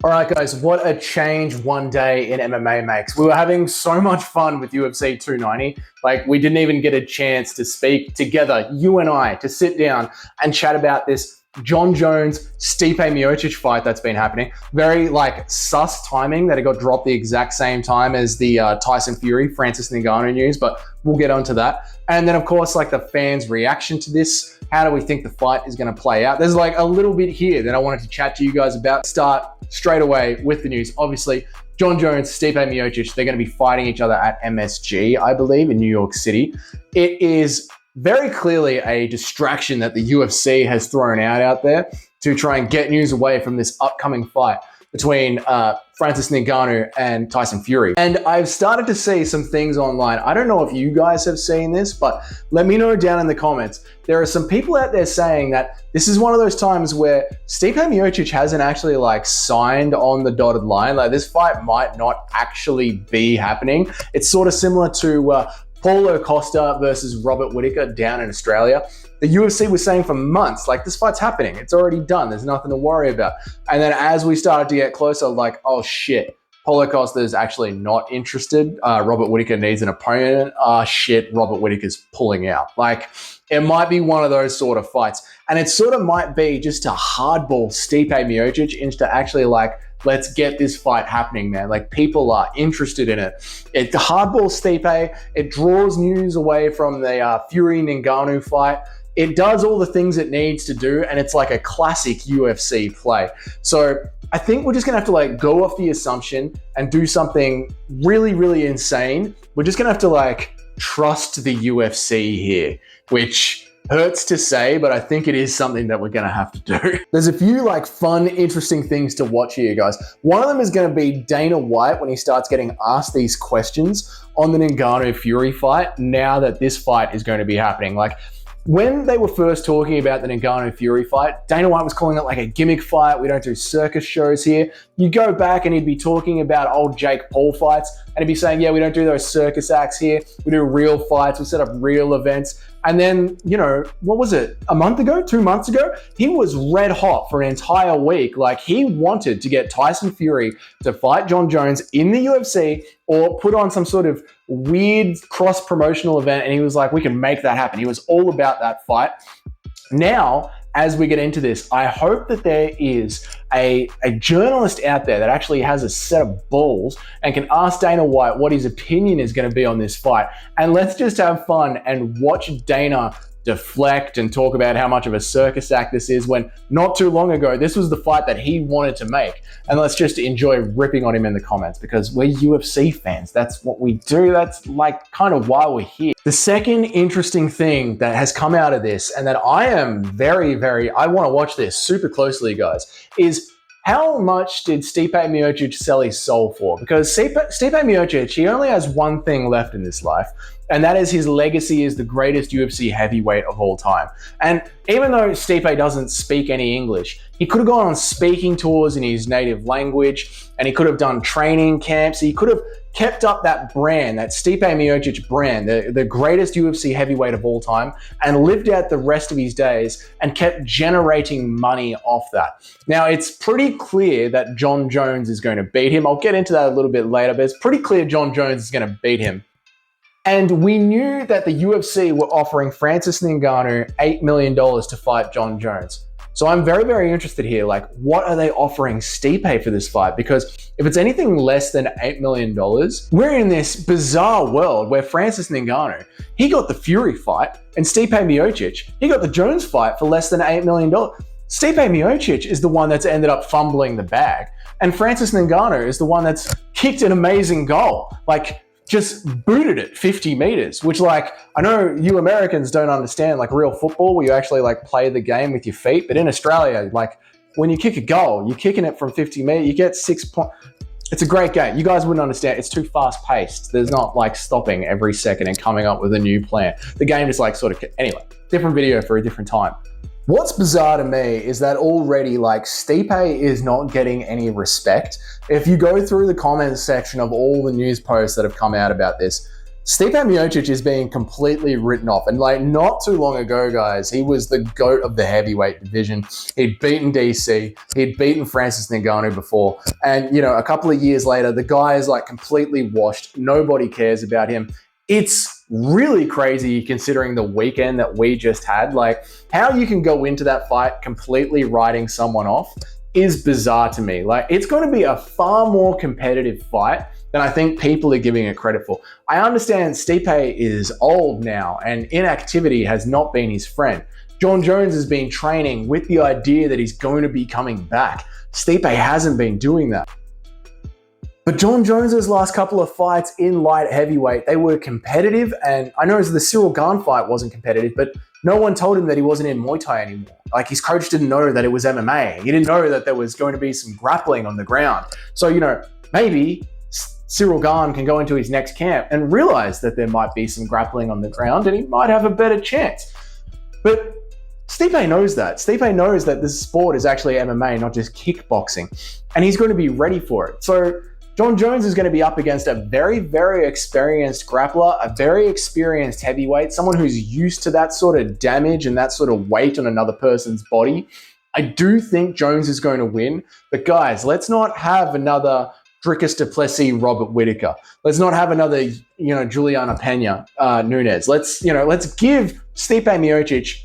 All right, guys, what a change one day in MMA makes. We were having so much fun with UFC 290. Like, we didn't even get a chance to speak together, you and I, to sit down and chat about this Jon Jones, Stipe Miocic fight that's been happening. Very, sus timing that it got dropped the exact same time as the Tyson Fury, Francis Ngannou news, but we'll get onto that. And then, of course, the fans' reaction to this. How do we think the fight is going to play out? There's a little bit here that I wanted to chat to you guys about. Start straight away with the news. Obviously, Jon Jones, Stipe Miocic, they're going to be fighting each other at MSG, I believe, in New York City. It is very clearly a distraction that the UFC has thrown out there to try and get news away from this upcoming fight between Francis Ngannou and Tyson Fury. And I've started to see some things online. I don't know if you guys have seen this, but let me know down in the comments. There are some people out there saying that this is one of those times where Stipe Miocic hasn't actually signed on the dotted line. This fight might not actually be happening. It's sort of similar to Paulo Costa versus Robert Whittaker down in Australia. The UFC was saying for months, this fight's happening. It's already done. There's nothing to worry about. And then as we started to get closer, oh shit, Paulo Costa is actually not interested. Robert Whittaker needs an opponent. Shit, Robert Whittaker's pulling out. It might be one of those sort of fights. And it sort of might be just to hardball Stipe Miocic into actually let's get this fight happening, man. People are interested in it. It hardballs Stipe. It draws news away from the Fury Ngannou fight. It does all the things it needs to do, and it's a classic UFC play. So I think we're just gonna have to go off the assumption and do something really, really insane. We're just gonna have to trust the UFC here, which hurts to say, but I think it is something that we're gonna have to do. There's a few fun, interesting things to watch here, guys. One of them is gonna be Dana White when he starts getting asked these questions on the Ngannou Fury fight now that this fight is going to be happening. When they were first talking about the Ngannou Fury fight, Dana White was calling it a gimmick fight. We don't do circus shows here. You go back and he'd be talking about old Jake Paul fights and he'd be saying, yeah, we don't do those circus acts here. We do real fights. We set up real events. And then, what was it? A month ago, 2 months ago, he was red hot for an entire week. He wanted to get Tyson Fury to fight Jon Jones in the UFC or put on some sort of weird cross-promotional event. And he was like, we can make that happen. He was all about that fight. Now, as we get into this, I hope that there is a journalist out there that actually has a set of balls and can ask Dana White what his opinion is going to be on this fight. And let's just have fun and watch Dana deflect and talk about how much of a circus act this is when not too long ago, this was the fight that he wanted to make. And let's just enjoy ripping on him in the comments because we're UFC fans. That's what we do. That's kind of why we're here. The second interesting thing that has come out of this and that I am I want to watch this super closely, guys, is how much did Stipe Miocic sell his soul for? Because Stipe Miocic, he only has one thing left in this life, and that is his legacy as the greatest UFC heavyweight of all time. And even though Stipe doesn't speak any English, he could have gone on speaking tours in his native language, and he could have done training camps. He could have kept up that brand, that Stipe Miocic brand, the greatest UFC heavyweight of all time, and lived out the rest of his days and kept generating money off that. Now, it's pretty clear that Jon Jones is going to beat him. I'll get into that a little bit later, but it's pretty clear Jon Jones is going to beat him. And we knew that the UFC were offering Francis Ngannou $8 million to fight Jon Jones. So I'm very interested here. What are they offering Stipe for this fight? Because if it's anything less than $8 million, we're in this bizarre world where Francis Ngannou, he got the Fury fight, and Stipe Miocic, he got the Jones fight for less than $8 million. Stipe Miocic is the one that's ended up fumbling the bag, and Francis Ngannou is the one that's kicked an amazing goal. Just booted it 50 meters, which I know you Americans don't understand real football where you actually play the game with your feet. But in Australia, when you kick a goal, you're kicking it from 50 meters, you get 6 points. It's a great game. You guys wouldn't understand. It's too fast paced. There's not stopping every second and coming up with a new plan. The game is anyway, different video for a different time. What's bizarre to me is that already Stipe is not getting any respect. If you go through the comments section of all the news posts that have come out about this, Stipe Miocic is being completely written off. And like not too long ago, guys, he was the GOAT of the heavyweight division. He'd beaten DC. He'd beaten Francis Ngannou before. And, you know, a couple of years later, the guy is like completely washed. Nobody cares about him. It's really crazy considering the weekend that we just had. Like how you can go into that fight completely writing someone off is bizarre to me. Like it's going to be a far more competitive fight than I think people are giving it credit for. I understand Stipe is old now and inactivity has not been his friend. Jon Jones has been training with the idea that he's going to be coming back. Stipe hasn't been doing that. But Jon Jones's last couple of fights in light heavyweight, they were competitive, and I know the Cyril Gane fight wasn't competitive, but no one told him that he wasn't in Muay Thai anymore. Like his coach didn't know that it was MMA. He didn't know that there was going to be some grappling on the ground. So, you know, maybe Cyril Gane can go into his next camp and realize that there might be some grappling on the ground and he might have a better chance. But Stipe knows that. Stipe knows that this sport is actually MMA, not just kickboxing, and he's going to be ready for it. So Jon Jones is going to be up against a very, very experienced grappler, a very experienced heavyweight, someone who's used to that sort of damage and that sort of weight on another person's body. I do think Jones is going to win, but guys, let's not have another Dricus du Plessis, Robert Whittaker. Let's not have another, Juliana Pena, Nunes. Let's give Stipe Miocic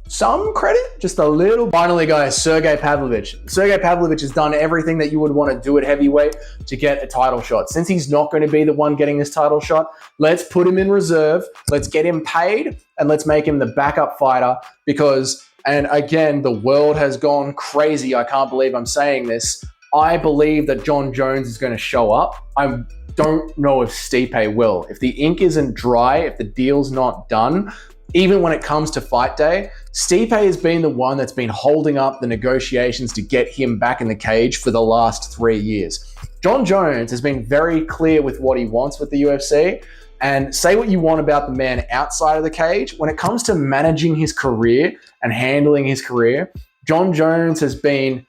some credit, just a little. Finally, guys, Sergey Pavlovich. Sergey Pavlovich has done everything that you would want to do at heavyweight to get a title shot. Since he's not going to be the one getting this title shot, let's put him in reserve. Let's get him paid, and let's make him the backup fighter because, and again, the world has gone crazy. I can't believe I'm saying this. I believe that Jon Jones is going to show up. I don't know if Stipe will. If the ink isn't dry, if the deal's not done, even when it comes to fight day, Stipe has been the one that's been holding up the negotiations to get him back in the cage for the last 3 years. Jon Jones has been very clear with what he wants with the UFC, and say what you want about the man outside of the cage. When it comes to managing his career and handling his career, Jon Jones has been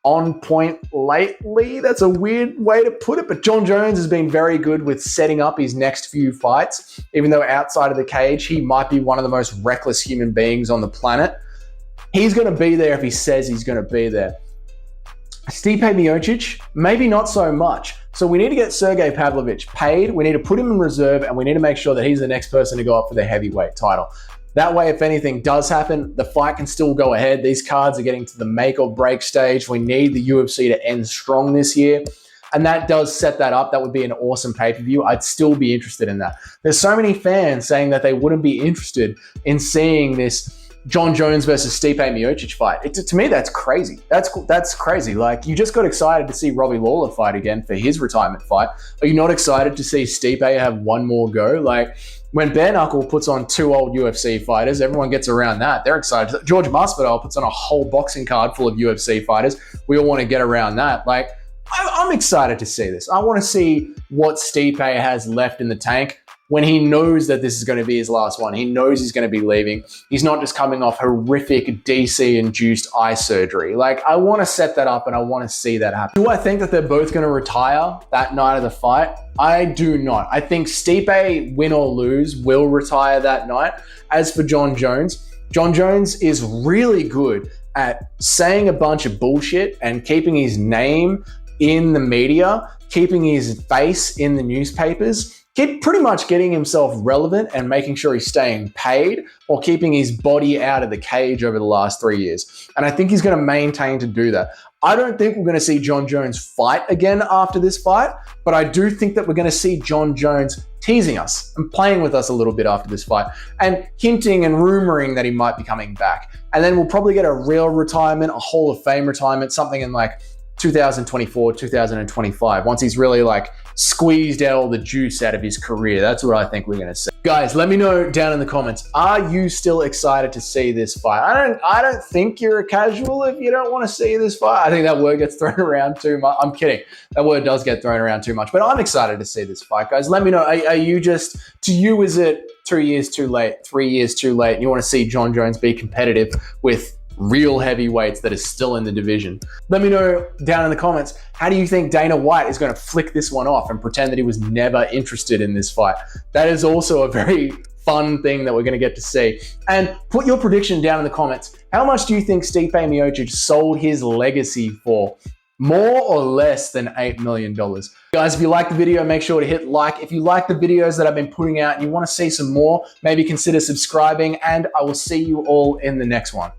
on point lately. That's a weird way to put it, but Jon Jones has been very good with setting up his next few fights. Even though outside of the cage, he might be one of the most reckless human beings on the planet. He's going to be there if he says he's going to be there. Stipe Miocic, maybe not so much. So we need to get Sergey Pavlovich paid. We need to put him in reserve, and we need to make sure that he's the next person to go up for the heavyweight title. That way, if anything does happen, the fight can still go ahead. These cards are getting to the make or break stage. We need the UFC to end strong this year. And that does set that up. That would be an awesome pay-per-view. I'd still be interested in that. There's so many fans saying that they wouldn't be interested in seeing this Jon Jones versus Stipe Miocic fight. To me, that's crazy. That's crazy. Like, you just got excited to see Robbie Lawler fight again for his retirement fight. Are you not excited to see Stipe have one more go? Like, when Bare Knuckle puts on 2 old UFC fighters, everyone gets around that. They're excited. George Masvidal puts on a whole boxing card full of UFC fighters. We all want to get around that. Like, I'm excited to see this. I want to see what Stipe has left in the tank when he knows that this is going to be his last one. He knows he's going to be leaving. He's not just coming off horrific DC-induced eye surgery. Like, I want to set that up and I want to see that happen. Do I think that they're both going to retire that night of the fight? I do not. I think Stipe, win or lose, will retire that night. As for Jon Jones is really good at saying a bunch of bullshit and keeping his name in the media, keeping his face in the newspapers, pretty much getting himself relevant and making sure he's staying paid or keeping his body out of the cage over the last 3 years. And I think he's going to maintain to do that. I don't think we're going to see Jon Jones fight again after this fight, but I do think that we're going to see Jon Jones teasing us and playing with us a little bit after this fight and hinting and rumoring that he might be coming back. And then we'll probably get a real retirement, a Hall of Fame retirement, something in like 2024, 2025, once he's really like squeezed out all the juice out of his career. That's what I think we're going to see. Guys, let me know down in the comments. Are you still excited to see this fight? I don't think you're a casual if you don't want to see this fight. I think that word gets thrown around too much. I'm kidding. That word does get thrown around too much, but I'm excited to see this fight, guys. Let me know. Are you just, to you, is it 2 years too late, 3 years too late, and you want to see Jon Jones be competitive with real heavyweights that are still in the division. Let me know down in the comments, how do you think Dana White is going to flick this one off and pretend that he was never interested in this fight? That is also a very fun thing that we're going to get to see. And put your prediction down in the comments. How much do you think Stipe Miocic sold his legacy for? More or less than $8 million? Guys, if you like the video, make sure to hit like. If you like the videos that I've been putting out and you want to see some more, maybe consider subscribing, and I will see you all in the next one.